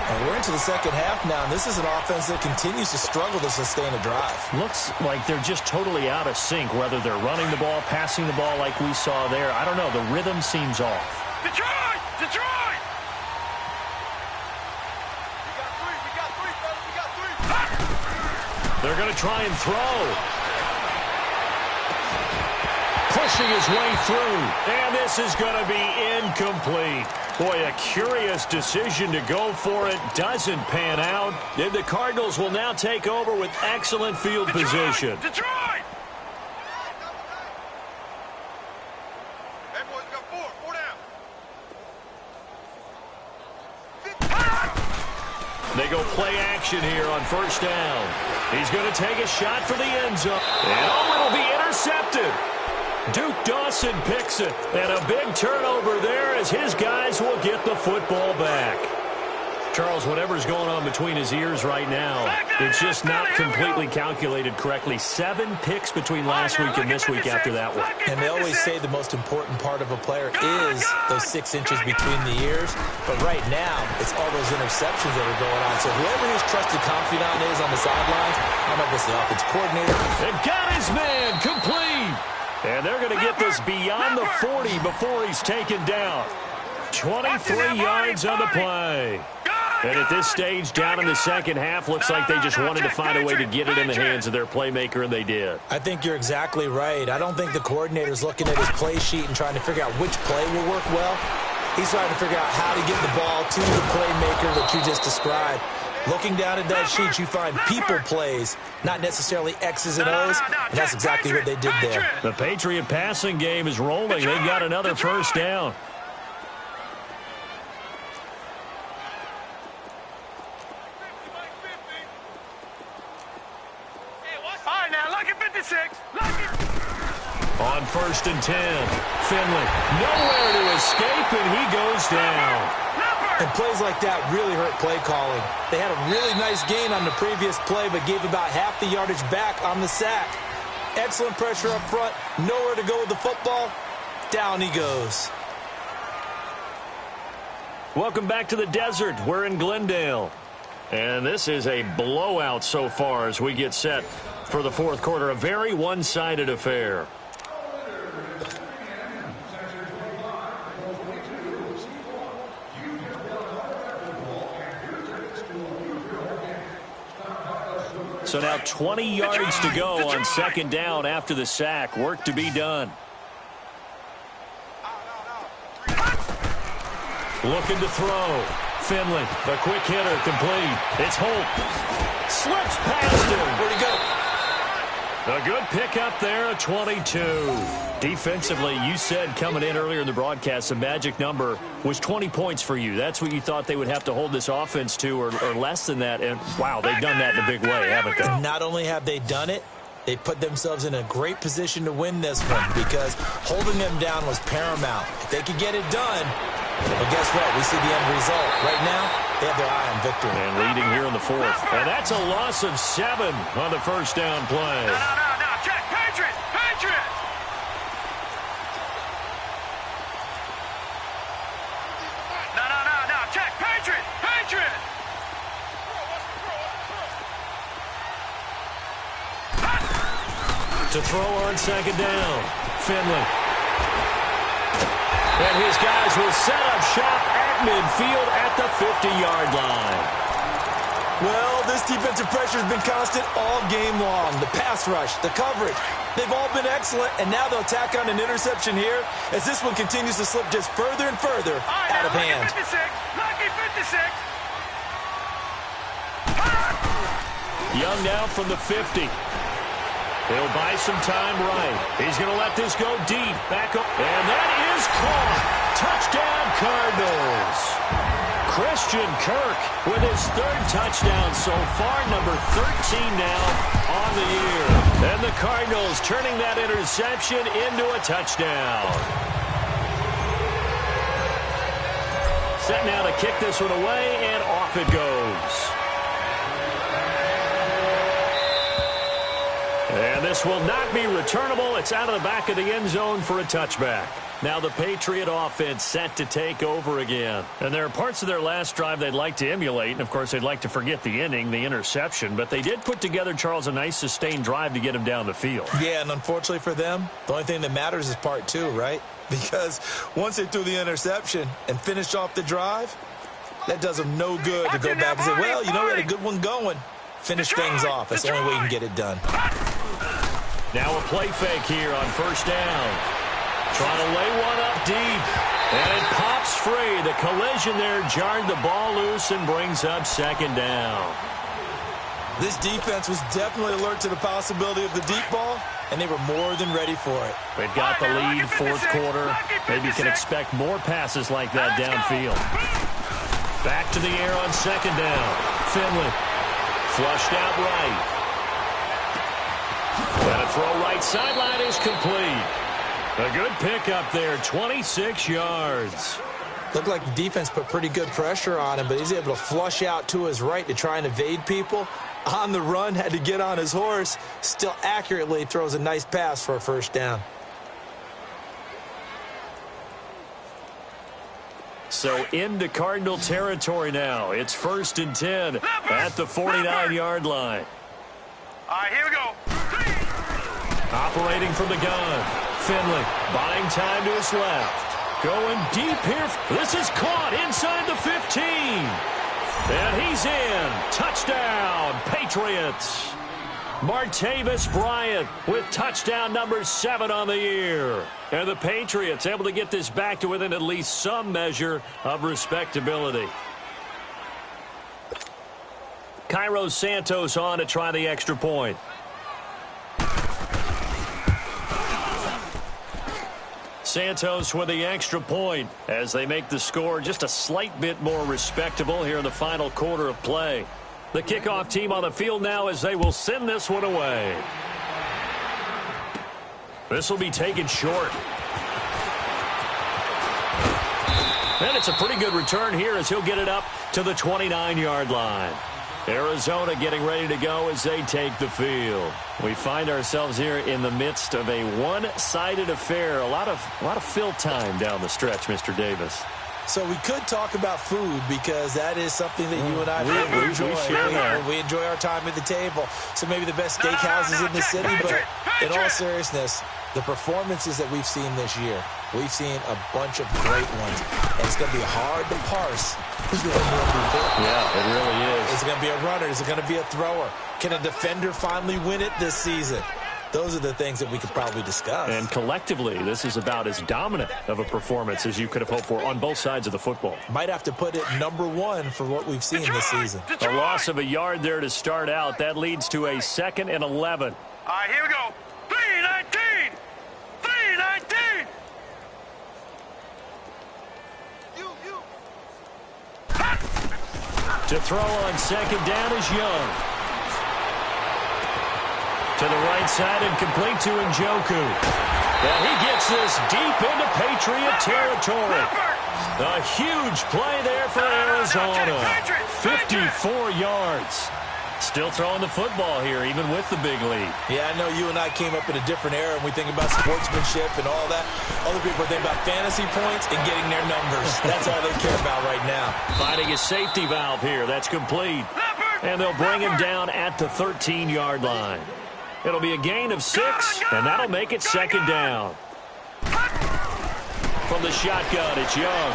And we're into the second half now, and this is an offense that continues to struggle to sustain a drive. Looks like they're just totally out of sync, whether they're running the ball, passing the ball like we saw there. I don't know. The rhythm seems off. Detroit! Detroit! They're going to try and throw. Pushing his way through. And this is going to be incomplete. Boy, a curious decision to go for it. Doesn't pan out. And the Cardinals will now take over with excellent field position. Detroit! Hey, boys, we got four down. They go play action here on first down. He's going to take a shot for the end zone. And it'll be intercepted. Duke Dawson picks it. And a big turnover there as his guys will get the football back. Charles, whatever's going on between his ears right now, it's just not completely calculated correctly. 7 picks between last week and this week after that one. And they always say the most important part of a player is those 6 inches between the ears. But right now, it's all those interceptions that are going on. So whoever his trusted confidant is on the sidelines, I don't know if it's the offensive coordinator. And got his man complete. And they're going to get this beyond the 40 before he's taken down. 23 yards on the play. And at this stage, down in the second half, looks like they just wanted to find a way to get it in the hands of their playmaker, and they did. I think you're exactly right. I don't think the coordinator's looking at his play sheet and trying to figure out which play will work well. He's trying to figure out how to get the ball to the playmaker that you just described. Looking down at that sheet, you find people plays, not necessarily X's and O's, and that's exactly what they did there. The Patriot passing game is rolling. They've got another first down. On 1st and 10, Finley nowhere to escape, and he goes down. And plays like that really hurt play calling. They had a really nice gain on the previous play, but gave about half the yardage back on the sack. Excellent pressure up front. Nowhere to go with the football. Down he goes. Welcome back to the desert. We're in Glendale. And this is a blowout so far as we get set for the fourth quarter. A very one-sided affair. So now 20 yards to go on second down after the sack. Work to be done. Looking to throw. Finley, the quick hitter, complete. It's Holt. Slips past him. Where'd he go? A good pickup there, a 22. Defensively, you said coming in earlier in the broadcast, the magic number was 20 points for you. That's what you thought they would have to hold this offense to, or less than that. And, wow, they've done that in a big way, haven't they? Not only have they done it, they put themselves in a great position to win this one because holding them down was paramount. If they could get it done, well, guess what? We see the end result. Right now, they have their eye on victory. And leading here in the fourth. And that's a loss of 7 on the first down play. No, check, Patriot! No, check, Patriot! To throw on second down. Finley. And his guys will set up shop at midfield at the 50-yard line. Well, this defensive pressure has been constant all game long. The pass rush, the coverage, they've all been excellent, and now they'll tack on an interception here as this one continues to slip just further and further out of hand. Lucky 56. Young now from the 50. He'll buy some time right. He's going to let this go deep. Back up. And that is caught. Touchdown, Cardinals. Christian Kirk with his 3rd touchdown so far, number 13 now on the year. And the Cardinals turning that interception into a touchdown. Set now to kick this one away, and off it goes. And this will not be returnable. It's out of the back of the end zone for a touchback. Now the Patriot offense set to take over again. And there are parts of their last drive they'd like to emulate. And, of course, they'd like to forget the inning, the interception. But they did put together, Charles, a nice sustained drive to get him down the field. Yeah, and unfortunately for them, the only thing that matters is part 2, right? Because once they threw the interception and finished off the drive, that does them no good to go back and say, well, you know, we had a good one going. Finish things off. That's the only way you can get it done. Now a play fake here on first down. Trying to lay one up deep. And it pops free. The collision there jarred the ball loose and brings up second down. This defense was definitely alert to the possibility of the deep ball, and they were more than ready for it. They've got the lead, fourth quarter. Maybe you can expect more passes like that downfield. Back to the air on second down. Finley. Flushed out right. And a throw right sideline is complete. A good pickup there, 26 yards. Looked like the defense put pretty good pressure on him, but he's able to flush out to his right to try and evade people. On the run, had to get on his horse. Still accurately throws a nice pass for a first down. So into Cardinal territory now. It's 1st and 10 at the 49-yard line. All right, here we go. Operating from the gun. Finley buying time to his left. Going deep here. This is caught inside the 15. And he's in. Touchdown, Patriots. Martavis Bryant with touchdown number 7 on the year. And the Patriots able to get this back to within at least some measure of respectability. Cairo Santos on to try the extra point. Santos with the extra point as they make the score just a slight bit more respectable here in the final quarter of play. The kickoff team on the field now as they will send this one away. This will be taken short. And it's a pretty good return here as he'll get it up to the 29-yard line. Arizona getting ready to go as they take the field. We find ourselves here in the midst of a one-sided affair. A lot of fill time down the stretch, Mr. Davis. So we could talk about food because that is something that you and I really enjoy. We enjoy our time at the table. So maybe the best steakhouses in the city, but in all seriousness, the performances that we've seen this year, we've seen a bunch of great ones. And it's going to be hard to parse who's going to win the MVP. Yeah, it really is. Is it going to be a runner? Is it going to be a thrower? Can a defender finally win it this season? Those are the things that we could probably discuss. And collectively, this is about as dominant of a performance as you could have hoped for on both sides of the football. Might have to put it #1 for what we've seen this season. A loss of a yard there to start out. That leads to a 2nd and 11. All right, here we go. 3-19. 3-19. To throw on 2nd down is Young. To the right side and complete to Njoku. And he gets this deep into Patriot territory. A huge play there for Arizona. 54 yards. Still throwing the football here, even with the big lead. Yeah, I know you and I came up in a different era, and we think about sportsmanship and all that. Other people think about fantasy points and getting their numbers. That's all they care about right now. Finding a safety valve here. That's complete. And they'll bring him down at the 13-yard line. It'll be a gain of 6, and that'll make it 2nd down. From the shotgun, it's Young.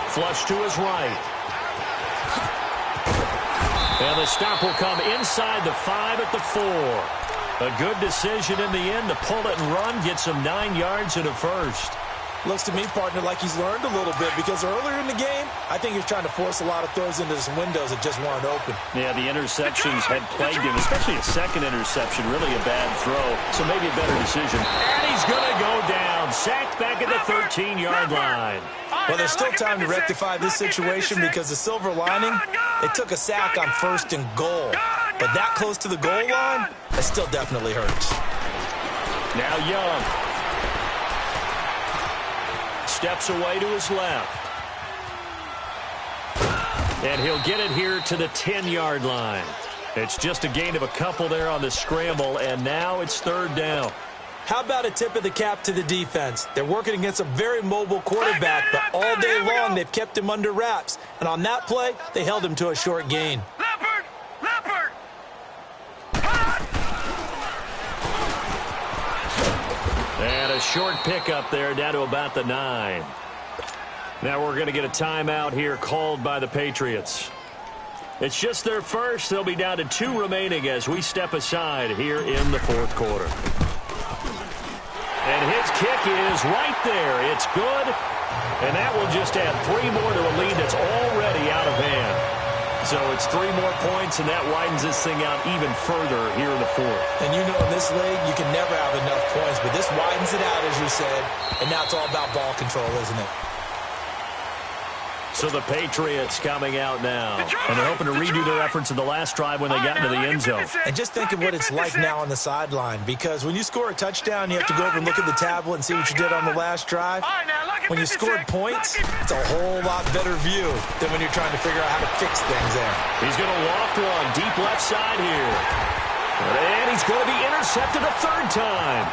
Flush to his right. And the stop will come inside the 5 at the 4. A good decision in the end to pull it and run, get some 9 yards and a first. Looks to me, partner, like he's learned a little bit because earlier in the game, I think he's trying to force a lot of throws into some windows that just weren't open. Yeah, the interceptions had plagued him, especially a second interception, really a bad throw, so maybe a better decision. And he's going to go down, sacked back at the 13-yard line. Well, there's still time to rectify this situation because the silver lining, it took a sack on 1st and goal. But that close to the goal line, that still definitely hurts. Now Young. Steps away to his left. And he'll get it here to the 10-yard line. It's just a gain of a couple there on the scramble, and now it's 3rd down. How about a tip of the cap to the defense? They're working against a very mobile quarterback, but all day long they've kept him under wraps. And on that play, they held him to a short gain. Leopard! And a short pickup there down to about the 9. Now we're going to get a timeout here called by the Patriots. It's just their first. They'll be down to 2 remaining as we step aside here in the 4th quarter. And his kick is right there. It's good. And that will just add 3 more to a lead that's already out of hand. So it's 3 more points, and that widens this thing out even further here in the 4th. And you know in this league, you can never have enough points, but this widens it out, as you said, and now it's all about ball control, isn't it? So the Patriots coming out now, and they're hoping to redo their efforts in the last drive when they got into the end zone. And just think of what it's like now on the sideline, because when you score a touchdown, you have to go over and look at the tablet and see what you did on the last drive. When you scored points, it's a whole lot better view than when you're trying to figure out how to fix things there. He's going to loft one deep left side here. And he's going to be intercepted a 3rd time.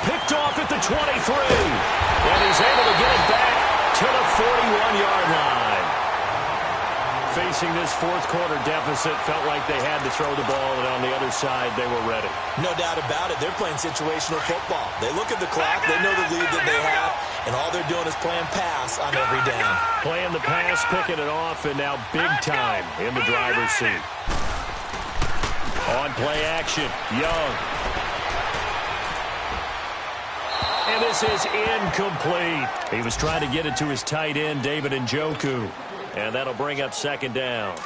Picked off at the 23. And he's able to get it back to the 41-yard line. Facing this 4th quarter deficit, felt like they had to throw the ball, and on the other side, they were ready. No doubt about it. They're playing situational football. They look at the clock, they know the lead that they have, and all they're doing is playing pass on every down. Playing the pass, picking it off, and now big time in the driver's seat. On play action, Young. And this is incomplete. He was trying to get it to his tight end, David Njoku. And that'll bring up 2nd down.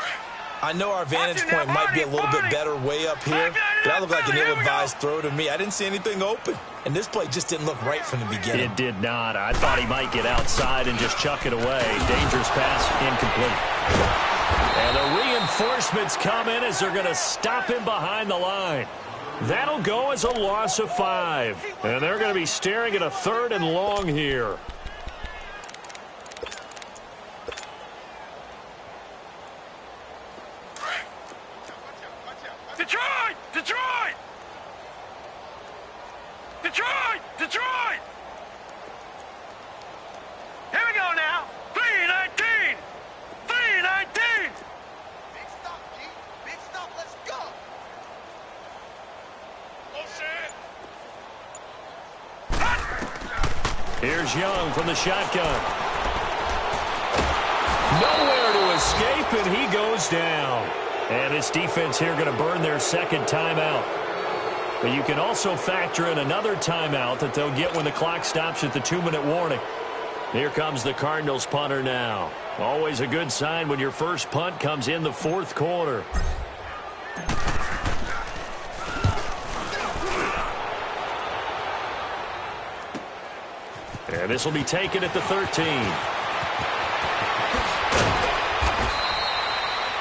I know our vantage point might be a little bit better way up here, but that looked like an ill-advised throw to me. I didn't see anything open, and this play just didn't look right from the beginning. It did not. I thought he might get outside and just chuck it away. Dangerous pass, incomplete. And the reinforcements come in as they're going to stop him behind the line. That'll go as a loss of 5. And they're going to be staring at a 3rd and long here. Here's Young from the shotgun. Nowhere to escape, and he goes down. And this defense here going to burn their second timeout. But you can also factor in another timeout that they'll get when the clock stops at the 2-minute warning. Here comes the Cardinals punter now. Always a good sign when your first punt comes in the fourth quarter. And this will be taken at the 13.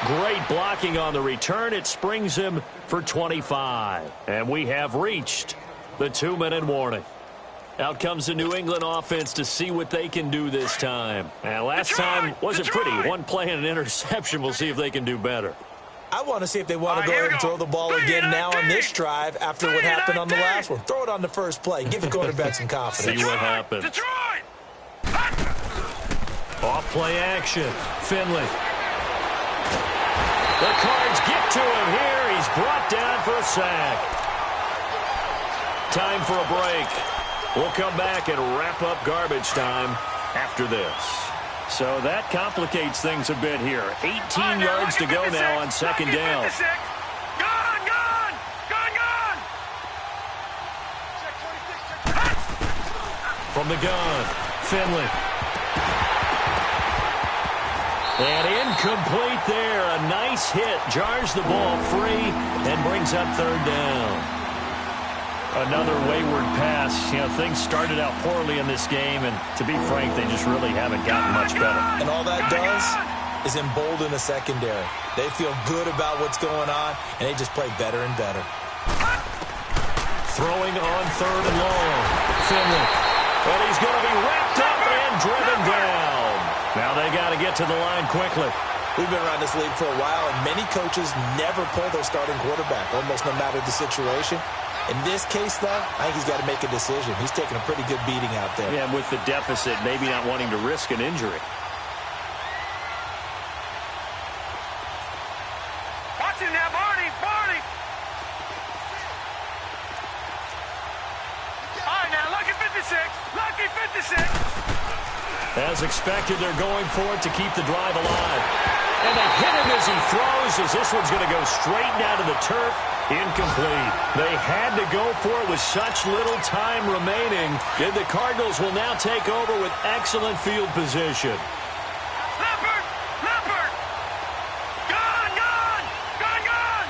Great blocking on the return. It springs him for 25. And we have reached the 2-minute warning. Out comes the New England offense to see what they can do this time. And last time wasn't pretty. One play and an interception. We'll see if they can do better. I want to see if they want to go ahead and throw the ball again now on this drive after what happened on the last one. Throw it on the first play. Give the quarterback some confidence. See what happens. Off play action. Finley. The Cards get to him here. He's brought down for a sack. Time for a break. We'll come back and wrap up garbage time after this. So that complicates things a bit here. 18 yards to go now on second down. From the gun, Finley. And incomplete there. A nice hit. Jars the ball free and brings up third down. Another wayward pass. You know, things started out poorly in this game, and to be frank, they just really haven't gotten much better. And all that does is embolden a secondary. They feel good about what's going on, and they just play better and better. Throwing on third and long. Finley. And he's going to be wrapped up and driven down. Now they got to get to the line quickly. We've been around this league for a while, and many coaches never pull their starting quarterback, almost no matter the situation. In this case, though, I think he's got to make a decision. He's taking a pretty good beating out there. Yeah, and with the deficit, maybe not wanting to risk an injury. Watch him now, Barney! Barney! All right, now, lucky 56! Lucky 56! As expected, they're going for it to keep the drive alive. And they hit him as he throws, as this one's going to go straight down to the turf. Incomplete. They had to go for it with such little time remaining. And the Cardinals will now take over with excellent field position. Leopard! Leopard! Gone! Gone! Gone! Gone!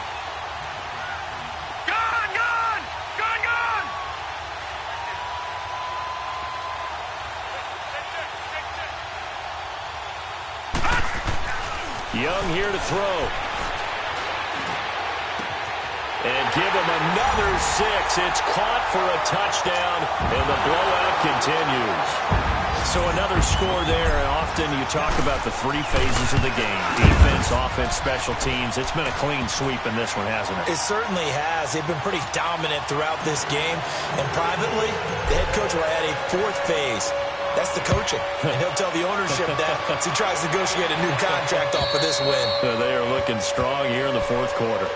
Gone! Gone! Gone! Gone! Young here to throw. And give him another 6. It's caught for a touchdown, and the blowout continues. So another score there, and often you talk about the three phases of the game. Defense, offense, special teams. It's been a clean sweep in this one, hasn't it? It certainly has. They've been pretty dominant throughout this game. And privately, the head coach will add a fourth phase. That's the coaching. And he'll tell the ownership that as he tries to negotiate a new contract off of this win. They are looking strong here in the fourth quarter.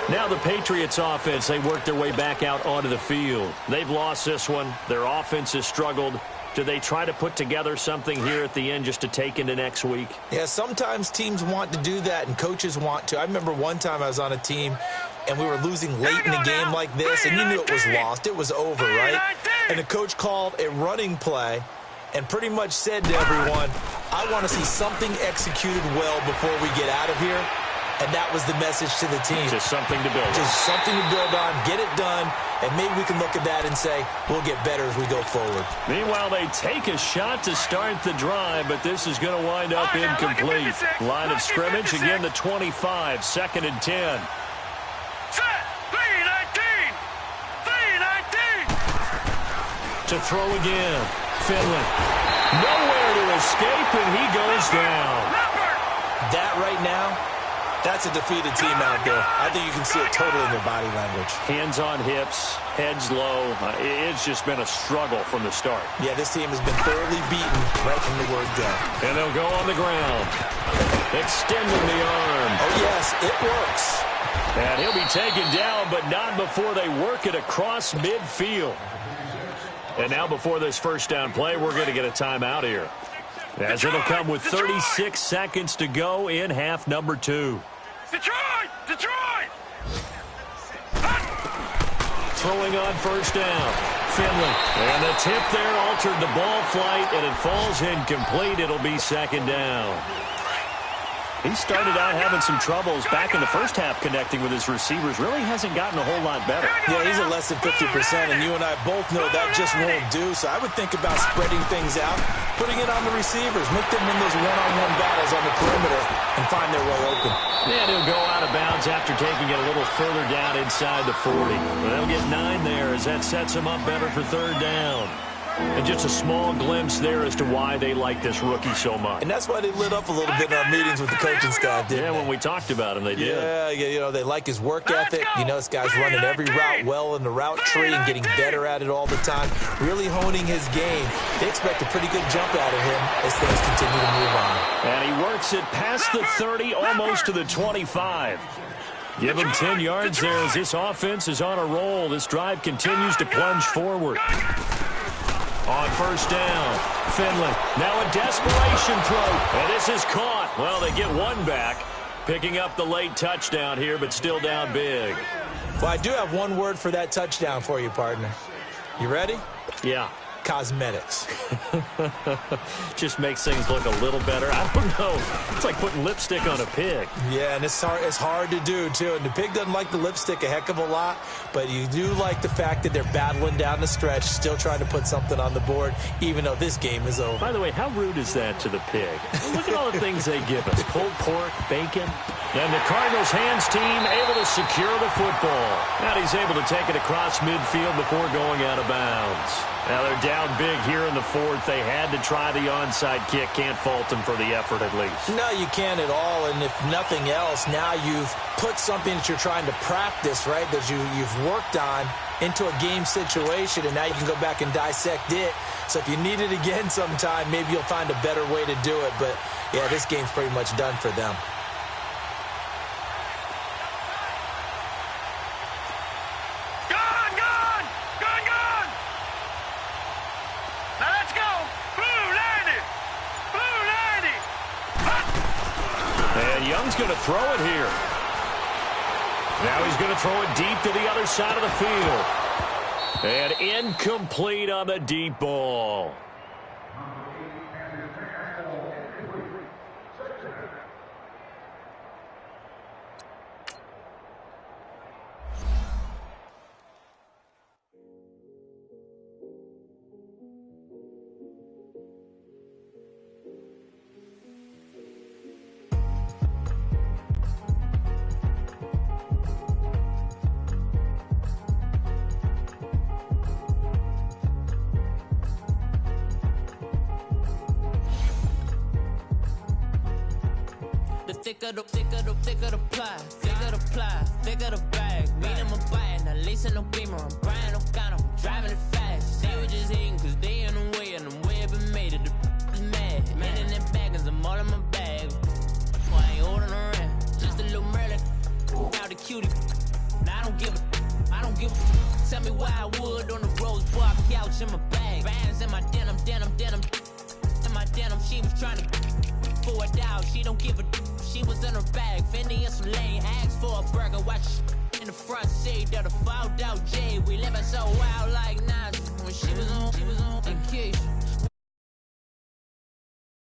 Now the Patriots offense, they work their way back out onto the field. They've lost this one. Their offense has struggled. Do they try to put together something here at the end just to take into next week? Yeah, sometimes teams want to do that and coaches want to. I remember one time I was on a team and we were losing late in the game like this, and you knew it was lost. It was over, right? And the coach called a running play and pretty much said to everyone, I want to see something executed well before we get out of here. And that was the message to the team. Just something to build on. Just something to build on, get it done, and maybe we can look at that and say, we'll get better as we go forward. Meanwhile, they take a shot to start the drive, but this is going to wind up incomplete. Line of scrimmage, again the 25, 2nd and 10. Set! 3-19! 3-19! To throw again, Finley. Nowhere to escape, and he goes down. That right now, that's a defeated team out there. I think you can see it totally in their body language. Hands on hips, heads low. It's just been a struggle from the start. Yeah, this team has been thoroughly beaten right from the word go. And they'll go on the ground. Extending the arm. Oh, yes, it works. And he'll be taken down, but not before they work it across midfield. And now before this first down play, we're going to get a timeout here, as it'll come with 36 seconds to go in half number 2. Detroit! Detroit! Throwing on first down, Finley. And the tip there altered the ball flight, and it falls incomplete. It'll be second down. He started out having some troubles back in the first half connecting with his receivers. Really hasn't gotten a whole lot better. Yeah, he's at less than 50%, and you and I both know that just won't do. So I would think about spreading things out, putting it on the receivers, make them win those one-on-one battles on the perimeter, and find their way open. And he'll go out of bounds after taking it a little further down inside the 40. They'll get 9 there as that sets him up better for third down. And just a small glimpse there as to why they like this rookie so much. And that's why they lit up a little bit in our meetings with the coaching staff, didn't they? When we talked about him, they did. Yeah, you know, they like his work ethic. You know, this guy's running every route well in the route tree and getting better at it all the time, really honing his game. They expect a pretty good jump out of him as things continue to move on. And he works it past the 30, almost to the 25. Give him 10 yards there as this offense is on a roll. This drive continues to plunge forward. On first down, Finley. Now a desperation throw, and this is caught. Well, they get one back, picking up the late touchdown here, but still down big. Well, I do have one word for that touchdown for you, partner. You ready? Yeah. Cosmetics. Just makes things look a little better. I don't know. It's like putting lipstick on a pig. Yeah, and it's hard to do, too. And the pig doesn't like the lipstick a heck of a lot, but you do like the fact that they're battling down the stretch, still trying to put something on the board, even though this game is over. By the way, how rude is that to the pig? Look at all the things they give us. Pulled pork, bacon. And the Cardinals' hands team able to secure the football. Now he's able to take it across midfield before going out of bounds. Now they're down big here in the fourth. They had to try the onside kick. Can't fault them for the effort at least. No, you can't at all. And if nothing else, now you've put something that you're trying to practice, right, that you've worked on into a game situation, and now you can go back and dissect it. So if you need it again sometime, maybe you'll find a better way to do it. But, yeah, this game's pretty much done for them. Young's going to throw it here. Now he's going to throw it deep to the other side of the field. And incomplete on the deep ball. Thicker the ply, thicker the bag. Meet him a bite, now listen no beamer. I'm Brian O'Connor, I'm driving it fast. They were just hating cause they in the way, and the way I've been made it, the is mad. Man in them baggins, I'm all in my bag. Why I ain't holding around, just a little Merlin. Out the cutie, now I don't give a. Tell me why I would on the rose bar couch in my bag. Bands in my denim. In my denim, she was trying to pour it out, she don't give a. She was in her bag, Fendi and some lane asked for a burger. Watch in the front seat of the fouled out J. We living so wild like